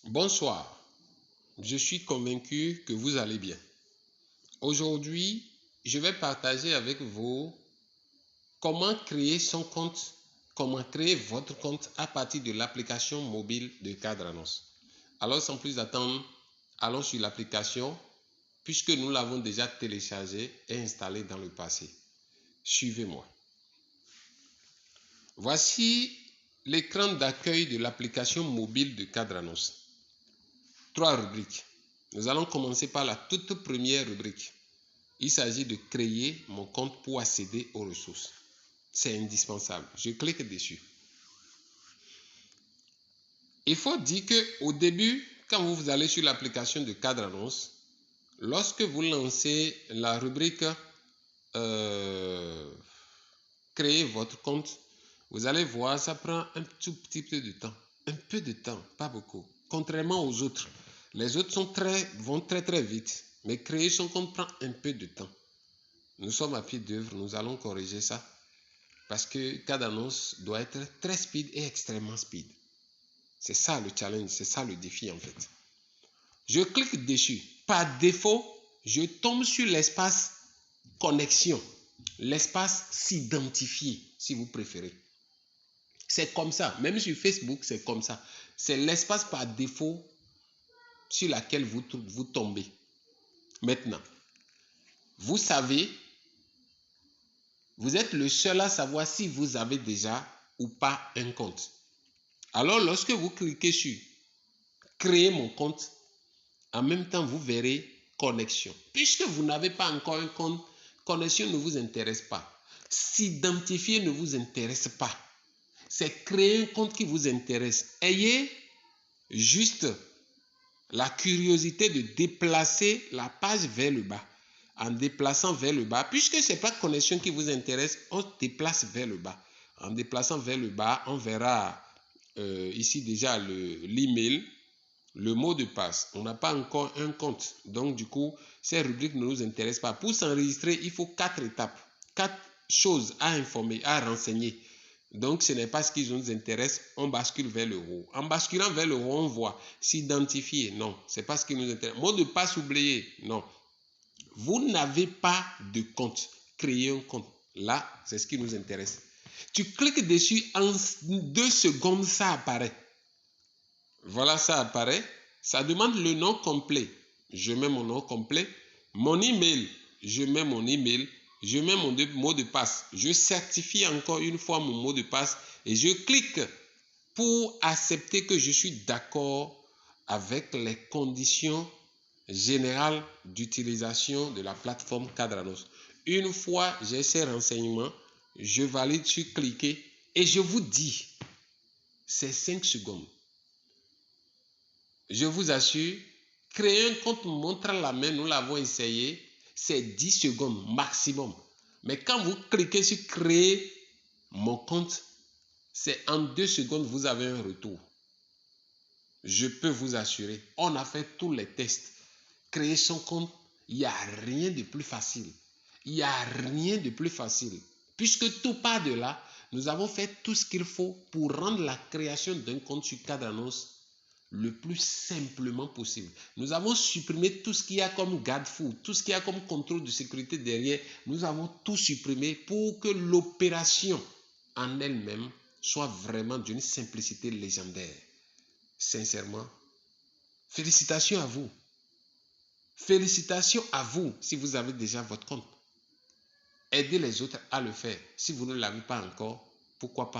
Bonsoir, je suis convaincu que vous allez bien. Aujourd'hui, je vais partager avec vous comment créer son compte, comment créer votre compte à partir de l'application mobile de Cadre Annonce. Alors sans plus attendre, allons sur l'application puisque nous l'avons déjà téléchargée et installée dans le passé. Suivez-moi. Voici l'écran d'accueil de l'application mobile de Cadre Annonce. 3 rubriques. Nous allons commencer par la toute première rubrique. Il s'agit de créer mon compte pour accéder aux ressources. C'est indispensable. Je clique dessus. Il faut dire qu'au début, quand vous allez sur l'application de Cadre Annonce, lorsque vous lancez la rubrique créer votre compte, vous allez voir, ça prend un tout petit peu de temps. Un peu de temps, pas beaucoup. Contrairement aux autres. Les autres vont très vite. Mais créer son compte prend un peu de temps. Nous sommes à pied d'œuvre, nous allons corriger ça. Parce que Cadre Annonce doit être très speed et extrêmement speed. C'est ça le challenge, c'est ça le défi en fait. Je clique dessus. Par défaut, je tombe sur l'espace connexion. L'espace s'identifier, si vous préférez. C'est comme ça. Même sur Facebook, c'est comme ça. C'est l'espace par défaut sur laquelle vous tombez. Maintenant, vous savez, vous êtes le seul à savoir si vous avez déjà ou pas un compte. Alors, lorsque vous cliquez sur créer mon compte, en même temps, vous verrez connexion. Puisque vous n'avez pas encore un compte, connexion ne vous intéresse pas. S'identifier ne vous intéresse pas. C'est créer un compte qui vous intéresse. Ayez juste la curiosité de déplacer la page vers le bas. En déplaçant vers le bas, puisque ce n'est pas connexion qui vous intéresse, on déplace vers le bas. En déplaçant vers le bas, on verra ici déjà l'email, le mot de passe. On n'a pas encore un compte. Donc du coup, ces rubriques ne nous intéressent pas. Pour s'enregistrer, il faut 4 étapes, 4 choses à informer, à renseigner. Donc, ce n'est pas ce qui nous intéresse, on bascule vers le haut. En basculant vers le haut, on voit s'identifier. Non, ce n'est pas ce qui nous intéresse. Mot de passe oublié. Non. Vous n'avez pas de compte. Créez un compte. Là, c'est ce qui nous intéresse. Tu cliques dessus, en 2 secondes, ça apparaît. Voilà, ça apparaît. Ça demande le nom complet. Je mets mon nom complet. Mon email, je mets mon email. Je mets mon mot de passe. Je certifie encore une fois mon mot de passe et je clique pour accepter que je suis d'accord avec les conditions générales d'utilisation de la plateforme Cadre Annonce. Une fois j'ai ces renseignements, je valide sur cliquer et je vous dis, c'est 5 secondes. Je vous assure, créer un compte montre à la main, nous l'avons essayé, c'est 10 secondes maximum. Mais quand vous cliquez sur créer mon compte, c'est en 2 secondes, vous avez un retour. Je peux vous assurer, on a fait tous les tests. Créer son compte, il n'y a rien de plus facile. Il n'y a rien de plus facile. Puisque tout part de là, nous avons fait tout ce qu'il faut pour rendre la création d'un compte sur Cadre Annonce le plus simplement possible. Nous avons supprimé tout ce qu'il y a comme garde-fou, tout ce qu'il y a comme contrôle de sécurité derrière. Nous avons tout supprimé pour que l'opération en elle-même soit vraiment d'une simplicité légendaire. Sincèrement, félicitations à vous. Félicitations à vous si vous avez déjà votre compte. Aidez les autres à le faire. Si vous ne l'avez pas encore, pourquoi pas?